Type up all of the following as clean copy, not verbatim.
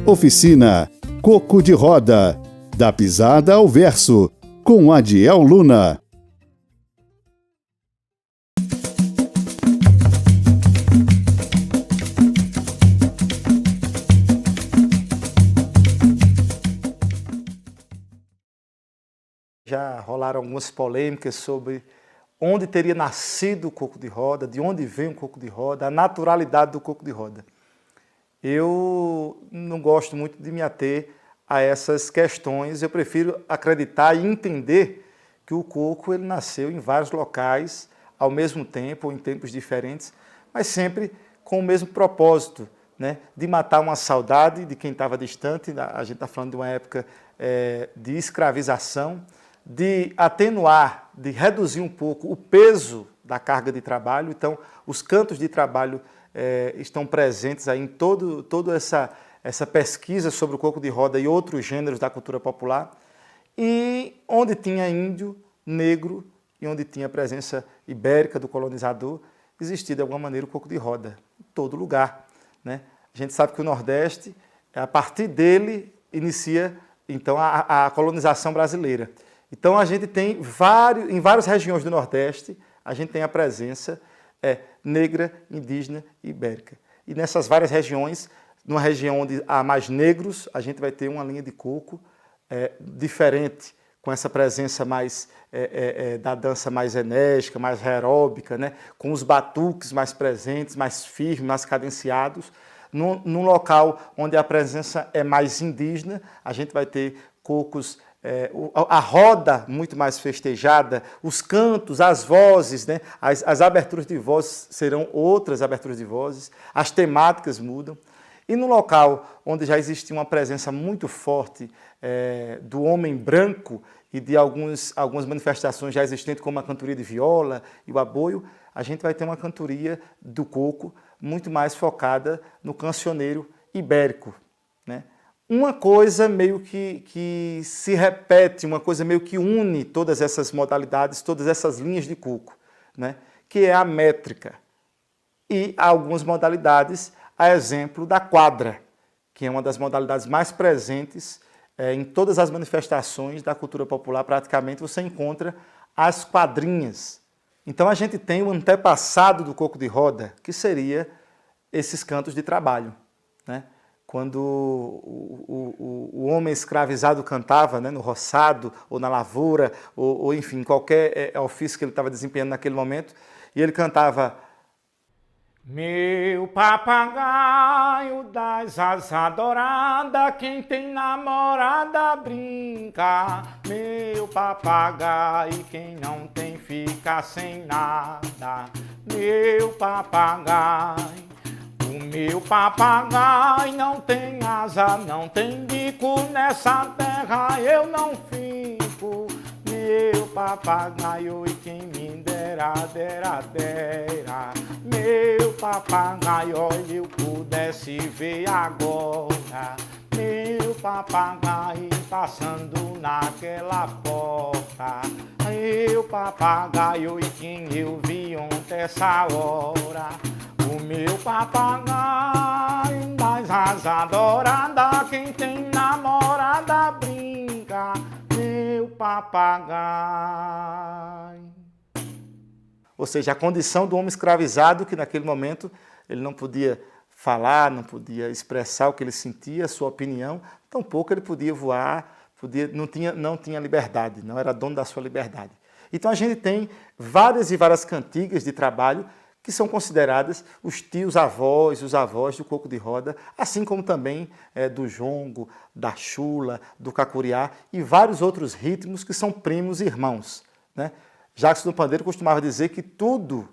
Oficina Coco de Roda, da pisada ao verso, com Adiel Luna. Já rolaram algumas polêmicas sobre onde teria nascido o coco de roda, de onde vem o coco de roda, a naturalidade do coco de roda. Eu não gosto muito de me ater a essas questões, eu prefiro acreditar e entender que o coco ele nasceu em vários locais, ao mesmo tempo, ou em tempos diferentes, mas sempre com o mesmo propósito, né? De matar uma saudade de quem estava distante. A gente está falando de uma época de escravização, de atenuar, de reduzir um pouco o peso da carga de trabalho. Então, os cantos de trabalho estão presentes aí em toda essa pesquisa sobre o coco de roda e outros gêneros da cultura popular. E onde tinha índio, negro, e onde tinha a presença ibérica do colonizador, existia de alguma maneira o coco de roda, em todo lugar, né? A gente sabe que o Nordeste, a partir dele, inicia então a colonização brasileira. Então a gente tem em várias regiões do Nordeste, a gente tem a presença negra, indígena e ibérica. E nessas várias regiões, numa região onde há mais negros, a gente vai ter uma linha de coco diferente, com essa presença mais da dança mais enérgica, mais aeróbica, né? Com os batuques mais presentes, mais firmes, mais cadenciados. Num local onde a presença é mais indígena, a gente vai ter cocos, a roda muito mais festejada, os cantos, as vozes, né? As aberturas de vozes serão outras aberturas de vozes, as temáticas mudam. E no local onde já existia uma presença muito forte do homem branco e de algumas manifestações já existentes, como a cantoria de viola e o aboio, a gente vai ter uma cantoria do coco muito mais focada no cancioneiro ibérico, né? Uma coisa meio que se repete, uma coisa meio que une todas essas modalidades, todas essas linhas de coco, né? Que é a métrica. E algumas modalidades, a exemplo da quadra, que é uma das modalidades mais presentes em todas as manifestações da cultura popular. Praticamente você encontra as quadrinhas. Então a gente tem o antepassado do coco de roda, que seria esses cantos de trabalho, né? Quando o homem escravizado cantava, né, no roçado, ou na lavoura, ou enfim, qualquer ofício que ele estava desempenhando naquele momento, e ele cantava: meu papagaio das asas douradas, quem tem namorada brinca. Meu papagaio, quem não tem fica sem nada. Meu papagaio, o meu papagaio não tem asa, não tem bico, nessa terra eu não fico. Meu papagaio, e quem me dera, dera, dera. Meu papagaio, olha, eu pudesse ver agora. Meu papagaio passando naquela porta. Meu papagaio, e quem eu vi ontem essa hora. O meu papagaio das asas douradas, quem tem namorada brinca. Meu papagaio. Ou seja, a condição do homem escravizado, que naquele momento ele não podia falar, não podia expressar o que ele sentia, a sua opinião, tampouco ele podia voar, não tinha liberdade, não era dono da sua liberdade. Então a gente tem várias e várias cantigas de trabalho que são consideradas os tios-avós, os avós do coco de roda, assim como também do jongo, da chula, do cacuriá e vários outros ritmos que são primos e irmãos, né? Jackson do Pandeiro costumava dizer que tudo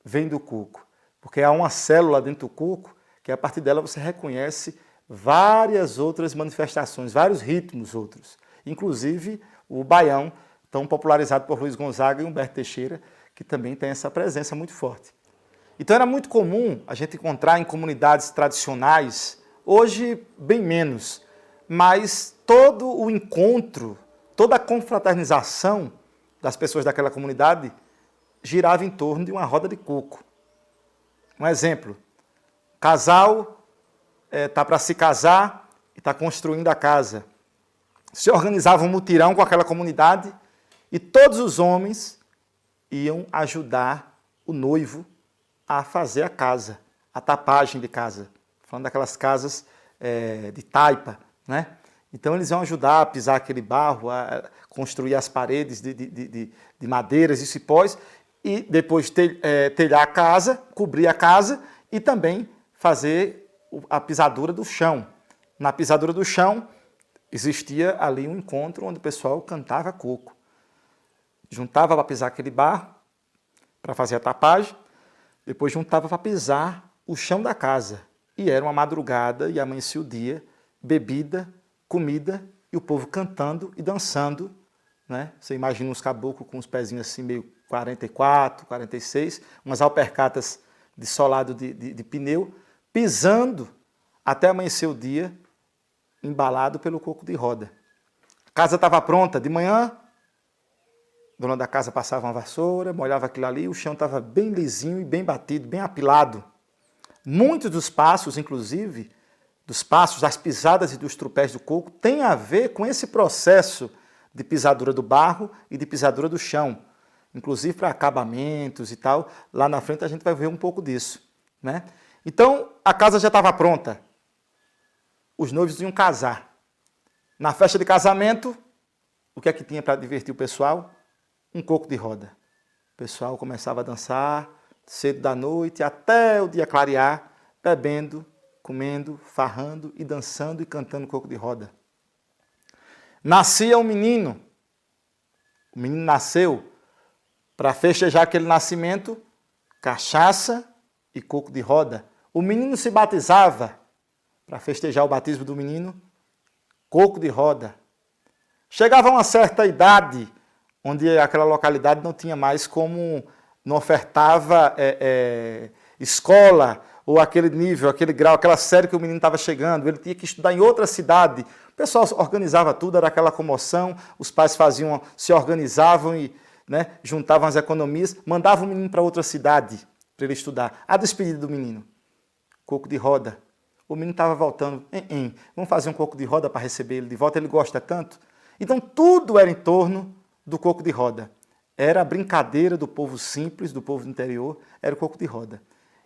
vem do coco, porque há uma célula dentro do coco que a partir dela você reconhece várias outras manifestações, vários ritmos outros, inclusive o baião, tão popularizado por Luiz Gonzaga e Humberto Teixeira, que também tem essa presença muito forte. Então era muito comum a gente encontrar em comunidades tradicionais, hoje bem menos, mas todo o encontro, toda a confraternização das pessoas daquela comunidade girava em torno de uma roda de coco. Um exemplo, casal está para se casar e está construindo a casa. Se organizava um mutirão com aquela comunidade e todos os homens iam ajudar o noivo a fazer a casa, a tapagem de casa. Falando daquelas casas de taipa, né? Então eles iam ajudar a pisar aquele barro, a construir as paredes de madeiras e cipós e depois telhar a casa, cobrir a casa e também fazer a pisadura do chão. Na pisadura do chão existia ali um encontro onde o pessoal cantava coco. Juntava para pisar aquele barro, para fazer a tapagem, depois juntava para pisar o chão da casa. E era uma madrugada e amanhecia o dia, bebida, comida e o povo cantando e dançando, né? Você imagina uns caboclos com os pezinhos assim meio 44, 46, umas alpercatas de solado de pneu, pisando até amanhecer o dia, embalado pelo coco de roda. A casa estava pronta, de manhã, a dona da casa passava uma vassoura, molhava aquilo ali, o chão estava bem lisinho e bem batido, bem apilado. Muitos dos passos, inclusive, dos passos, das pisadas e dos tropés do coco, tem a ver com esse processo de pisadura do barro e de pisadura do chão. Inclusive para acabamentos e tal, lá na frente a gente vai ver um pouco disso, né? Então, a casa já estava pronta. Os noivos iam casar. Na festa de casamento, o que é que tinha para divertir o pessoal? Um coco de roda. O pessoal começava a dançar cedo da noite até o dia clarear, bebendo, comendo, farrando e dançando e cantando coco de roda. Nascia um menino. O menino nasceu. Para festejar aquele nascimento, cachaça e coco de roda. O menino se batizava. Para festejar o batismo do menino, coco de roda. Chegava a uma certa idade, onde aquela localidade não tinha mais como, não ofertava escola, ou aquele nível, aquele grau, aquela série que o menino estava chegando, ele tinha que estudar em outra cidade. O pessoal organizava tudo, era aquela comoção, os pais se organizavam e, né, juntavam as economias, mandavam o menino para outra cidade para ele estudar. A despedida do menino, coco de roda. O menino estava voltando, vamos fazer um coco de roda para receber ele de volta, ele gosta tanto. Então tudo era em torno do coco de roda. Era a brincadeira do povo simples, do povo do interior, era o coco de roda.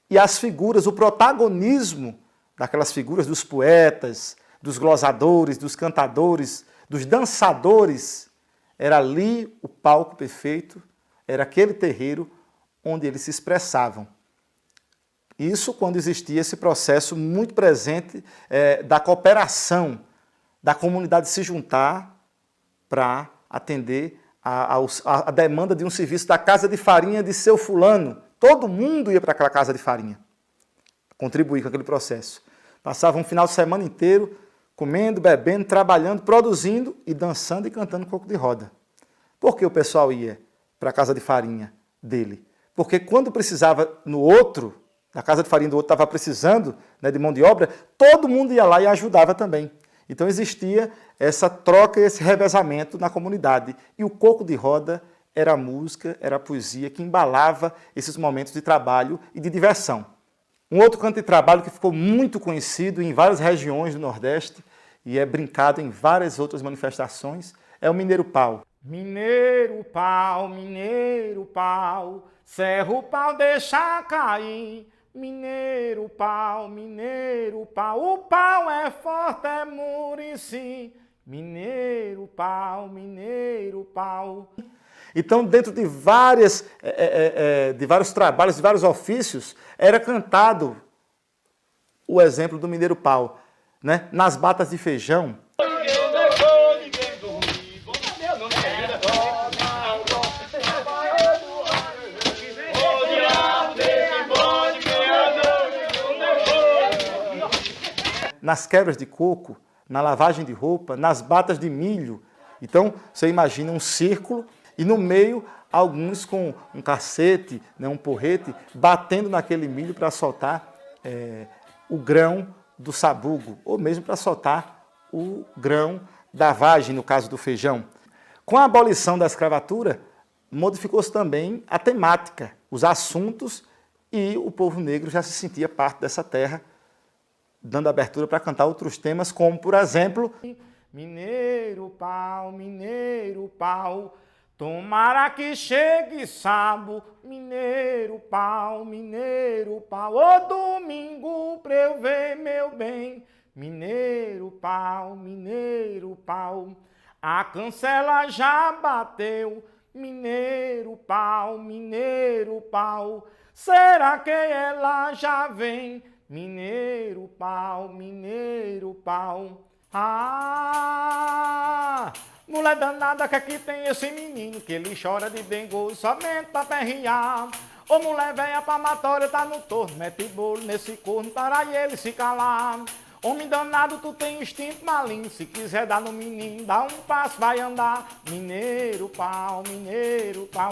E as figuras, o protagonismo daquelas figuras dos poetas, dos glosadores, dos cantadores, dos dançadores, era ali o palco perfeito, era aquele terreiro onde eles se expressavam. Isso quando existia esse processo muito presente da cooperação, da comunidade se juntar para atender a demanda de um serviço da casa de farinha de seu fulano. Todo mundo ia para aquela casa de farinha, contribuir com aquele processo. Passava um final de semana inteiro comendo, bebendo, trabalhando, produzindo e dançando e cantando coco de roda. Por que o pessoal ia para a casa de farinha dele? Porque quando precisava no outro, na casa de farinha do outro estava precisando, né, de mão de obra, todo mundo ia lá e ajudava também. Então existia essa troca e esse revezamento na comunidade. E o coco de roda era a música, era a poesia que embalava esses momentos de trabalho e de diversão. Um outro canto de trabalho que ficou muito conhecido em várias regiões do Nordeste e é brincado em várias outras manifestações é o Mineiro Pau. Mineiro pau, serra o pau, deixa cair. Mineiro pau, o pau é forte, é Murici. Mineiro pau. Então, dentro de vários trabalhos, de vários ofícios, era cantado o exemplo do Mineiro Pau, né? Nas batas de feijão. Nas quebras de coco, na lavagem de roupa, nas batas de milho. Então, você imagina um círculo e no meio, alguns com um cacete, né, um porrete, batendo naquele milho para soltar o grão do sabugo, ou mesmo para soltar o grão da vagem, no caso do feijão. Com a abolição da escravatura, modificou-se também a temática, os assuntos, e o povo negro já se sentia parte dessa terra dando abertura para cantar outros temas, como, por exemplo, Mineiro pau, tomara que chegue sábado, mineiro pau, ô domingo pra eu ver meu bem, mineiro pau, a cancela já bateu, mineiro pau, será que ela já vem, mineiro pau, ah, mulher danada que aqui tem esse menino, que ele chora de dengo somente pra perrear. Ô mulher velha palmatória tá no torno, mete bolo nesse corno para ele se calar. Homem danado, tu tem instinto maligno, se quiser dar no menino, dá um passo, vai andar. Mineiro pau,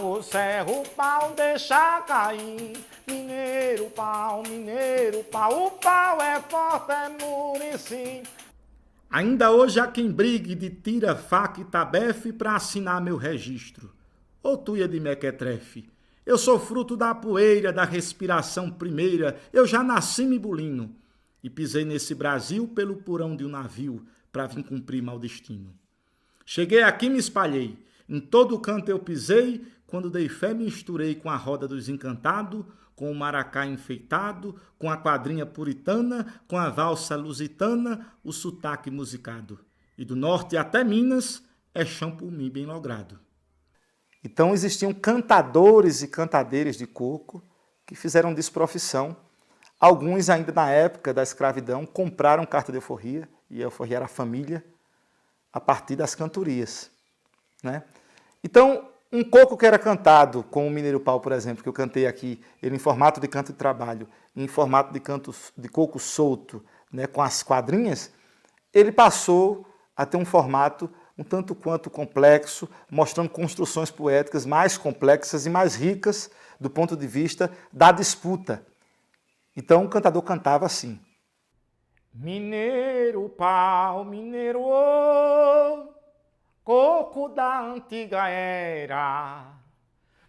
ô serra o pau, deixa cair. Mineiro pau, o pau é forte, é murici. Ainda hoje há quem brigue de tira, faca e tabefe pra assinar meu registro. Ô tuia de mequetrefe, eu sou fruto da poeira, da respiração primeira, eu já nasci me bulino. E pisei nesse Brasil pelo porão de um navio pra vir cumprir mau destino. Cheguei aqui e me espalhei, em todo canto eu pisei, quando dei fé misturei com a roda dos encantados, com o maracá enfeitado, com a quadrinha puritana, com a valsa lusitana, o sotaque musicado. E do norte até Minas é chão por mim bem logrado. Então existiam cantadores e cantadeiras de coco que fizeram disso profissão. Alguns ainda na época da escravidão compraram carta de alforria, e a alforria era a família, a partir das cantorias, né? Então, um coco que era cantado com o Mineiro Pau, por exemplo, que eu cantei aqui, ele em formato de canto de trabalho, em formato de coco solto, né, com as quadrinhas, ele passou a ter um formato um tanto quanto complexo, mostrando construções poéticas mais complexas e mais ricas do ponto de vista da disputa. Então o cantador cantava assim. Mineiro pau, mineiro ô, coco da antiga era,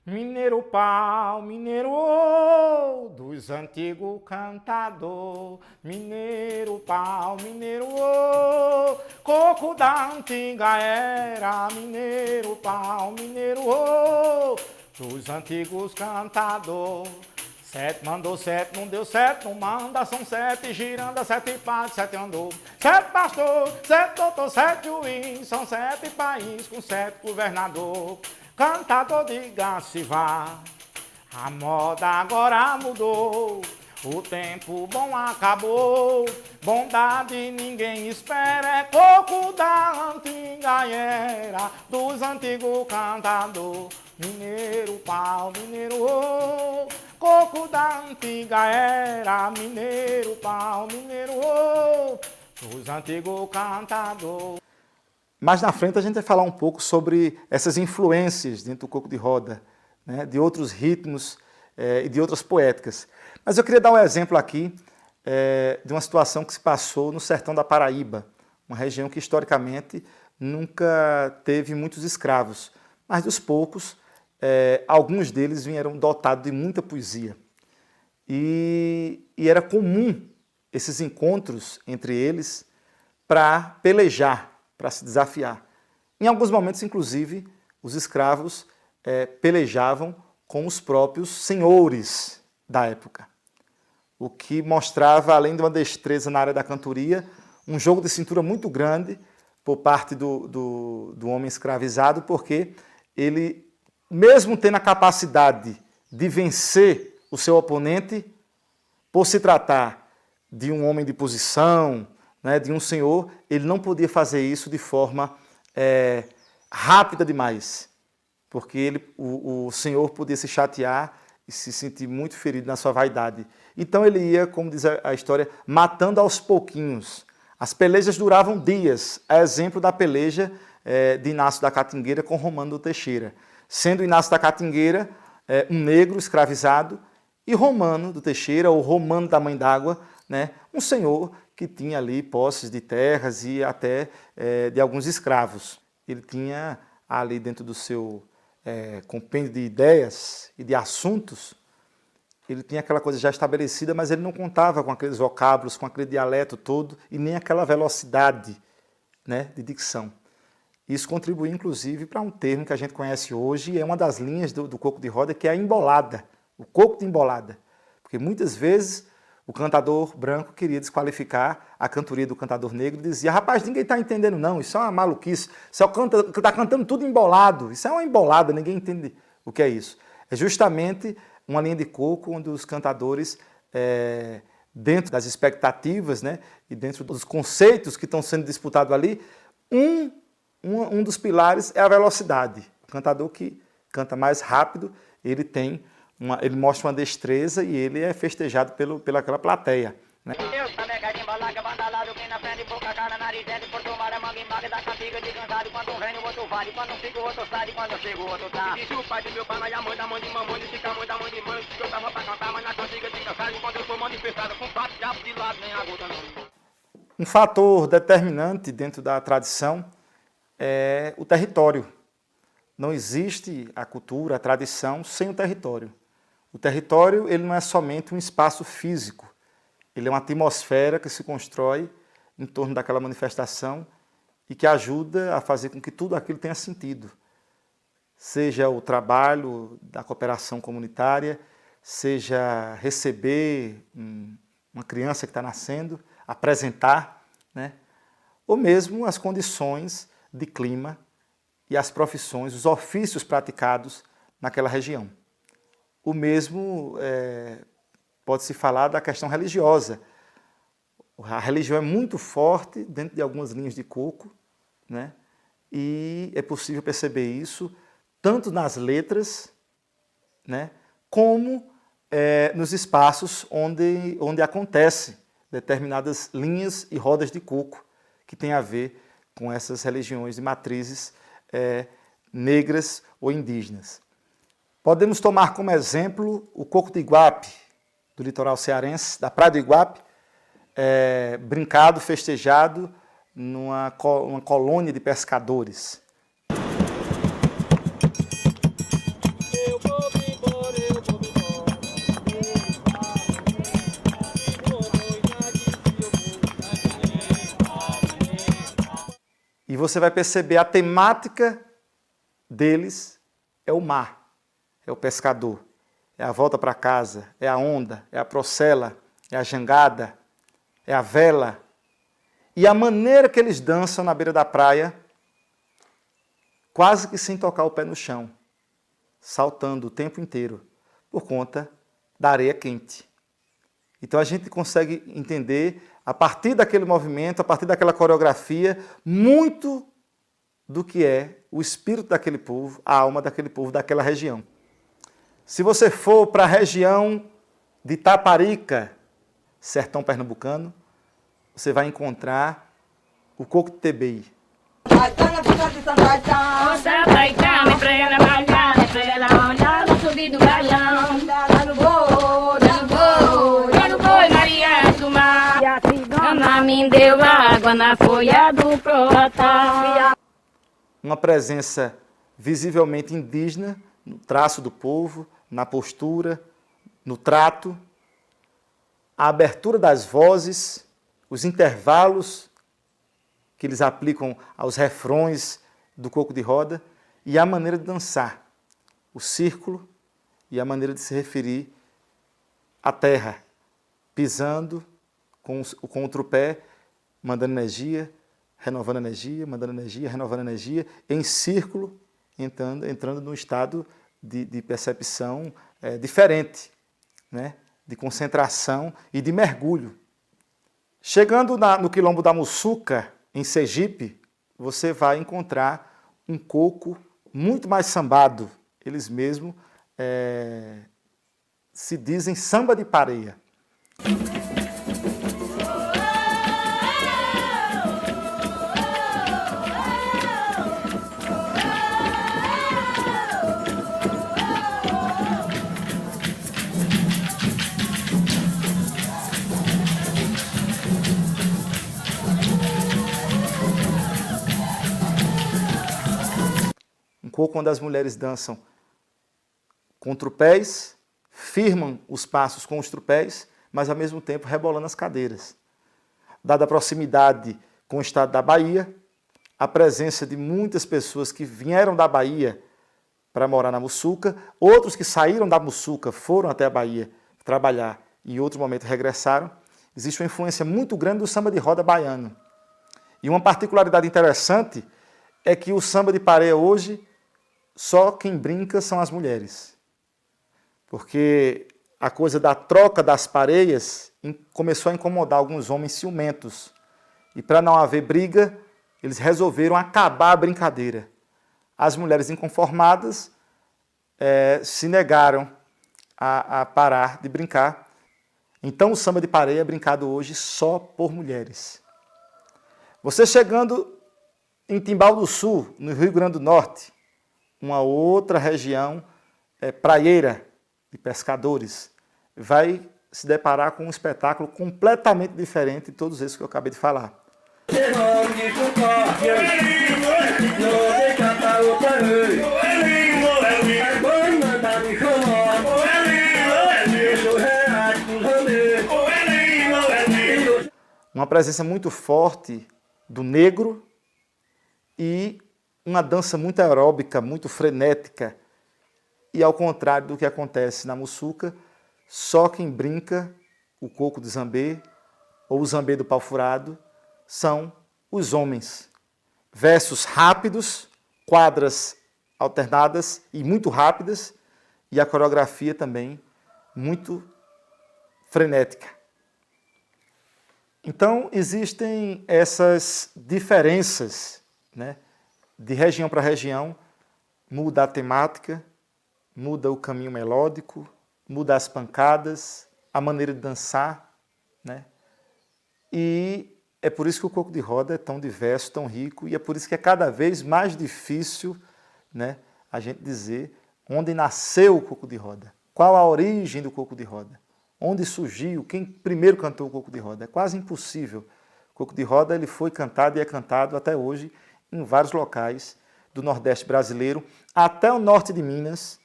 mineiro pau, mineiro ô, dos antigos cantador, mineiro pau, mineiro ô, coco da antiga era, mineiro pau, mineiro ô, dos antigos cantador. Sete mandou, sete não deu, sete não manda, são sete giranda, sete padres, sete andou, sete pastor, sete doutor, sete juiz, são sete países com sete governador. Cantador, diga-se vá, a moda agora mudou, o tempo bom acabou, bondade ninguém espera, é coco da antiga era, dos antigos cantador, mineiro pau, mineiro ô, coco da antiga era, mineiro pau, mineiro ô, dos antigos cantador. Mais na frente a gente vai falar um pouco sobre essas influências dentro do coco de roda, né, de outros ritmos e de outras poéticas. Mas eu queria dar um exemplo aqui de uma situação que se passou no sertão da Paraíba, uma região que historicamente nunca teve muitos escravos, mas dos poucos, alguns deles vieram dotados de muita poesia. E era comum esses encontros entre eles para pelejar, para se desafiar. Em alguns momentos, inclusive, os escravos pelejavam com os próprios senhores da época, o que mostrava, além de uma destreza na área da cantoria, um jogo de cintura muito grande por parte do homem escravizado, porque ele, mesmo tendo a capacidade de vencer o seu oponente, por se tratar de um homem de posição, né, de um senhor, ele não podia fazer isso de forma rápida demais, porque o senhor podia se chatear e se sentir muito ferido na sua vaidade. Então ele ia, como diz a história, matando aos pouquinhos. As pelejas duravam dias, a exemplo da peleja de Inácio da Catingueira com Romano do Teixeira. Sendo Inácio da Catingueira um negro escravizado e Romano do Teixeira, ou Romano da Mãe d'Água, né, um senhor que tinha ali posses de terras e até de alguns escravos. Ele tinha ali dentro do seu compêndio de ideias e de assuntos ele tinha aquela coisa já estabelecida, mas ele não contava com aqueles vocábulos, com aquele dialeto todo e nem aquela velocidade, né, de dicção. Isso contribui, inclusive, para um termo que a gente conhece hoje, e é uma das linhas do coco de roda, que é a embolada, o coco de embolada. Porque muitas vezes o cantador branco queria desqualificar a cantoria do cantador negro e dizia: rapaz, ninguém está entendendo não, isso é uma maluquice, você está cantando tudo embolado, isso é uma embolada, ninguém entende o que é isso. É justamente uma linha de coco onde os cantadores, dentro das expectativas, né, e dentro dos conceitos que estão sendo disputados ali, um dos pilares é a velocidade. O cantador que canta mais rápido, ele mostra uma destreza e ele é festejado pelaquela plateia, né? Um fator determinante dentro da tradição é o território. Não existe a cultura, a tradição sem o território. O território, ele não é somente um espaço físico, ele é uma atmosfera que se constrói em torno daquela manifestação e que ajuda a fazer com que tudo aquilo tenha sentido. Seja o trabalho da cooperação comunitária, seja receber uma criança que está nascendo, apresentar, né? Ou mesmo as condições de clima e as profissões, os ofícios praticados naquela região. O mesmo pode-se falar da questão religiosa. A religião é muito forte dentro de algumas linhas de coco, né? E é possível perceber isso tanto nas letras, né, como nos espaços onde acontecem determinadas linhas e rodas de coco que tem a ver com essas religiões de matrizes negras ou indígenas. Podemos tomar como exemplo o coco de Iguape, do litoral cearense, da Praia do Iguape, brincado, festejado numa colônia de pescadores. E você vai perceber a temática deles é o mar. É o pescador, é a volta para casa, é a onda, é a procela, é a jangada, é a vela. E a maneira que eles dançam na beira da praia, quase que sem tocar o pé no chão, saltando o tempo inteiro, por conta da areia quente. Então a gente consegue entender, a partir daquele movimento, a partir daquela coreografia, muito do que é o espírito daquele povo, a alma daquele povo, daquela região. Se você for para a região de Taparica, sertão pernambucano, você vai encontrar o coco de Tebei. Uma presença visivelmente indígena no traço do povo, na postura, no trato, a abertura das vozes, os intervalos que eles aplicam aos refrões do coco de roda e a maneira de dançar, o círculo e a maneira de se referir à terra, pisando com o trupé, mandando energia, renovando energia, mandando energia, renovando energia, em círculo, entrando num estado de percepção diferente, né? De concentração e de mergulho. Chegando no quilombo da Muçuca, em Sergipe, você vai encontrar um coco muito mais sambado. Eles mesmos se dizem samba de pareia. Um coco onde as mulheres dançam com trupés, firmam os passos com os trupés, mas ao mesmo tempo rebolando as cadeiras. Dada a proximidade com o estado da Bahia, a presença de muitas pessoas que vieram da Bahia para morar na Muçuca, outros que saíram da Muçuca, foram até a Bahia trabalhar e em outro momento regressaram, existe uma influência muito grande do samba de roda baiano. E uma particularidade interessante é que o samba de pareia hoje, só quem brinca são as mulheres. Porque a coisa da troca das pareias começou a incomodar alguns homens ciumentos. E para não haver briga, eles resolveram acabar a brincadeira. As mulheres inconformadas se negaram a parar de brincar. Então o samba de pareia é brincado hoje só por mulheres. Você chegando em Timbal do Sul, no Rio Grande do Norte, uma outra região praieira de pescadores, vai se deparar com um espetáculo completamente diferente de todos esses que eu acabei de falar. Uma presença muito forte do negro e uma dança muito aeróbica, muito frenética. E ao contrário do que acontece na Muçuca, só quem brinca o coco de zambê ou o zambê do pau furado são os homens. Versos rápidos, quadras alternadas e muito rápidas, e a coreografia também muito frenética. Então, existem essas diferenças, né? De região para região, muda a temática, muda o caminho melódico, muda as pancadas, a maneira de dançar, né? E é por isso que o coco de roda é tão diverso, tão rico, e é por isso que é cada vez mais difícil, né, a gente dizer onde nasceu o coco de roda, qual a origem do coco de roda, onde surgiu, quem primeiro cantou o coco de roda. É quase impossível. O coco de roda ele foi cantado e é cantado até hoje em vários locais do Nordeste brasileiro, até o norte de Minas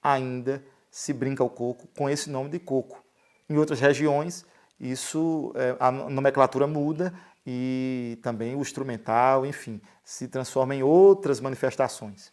ainda se brinca o coco com esse nome de coco. Em outras regiões, a nomenclatura muda e também o instrumental, enfim, se transforma em outras manifestações.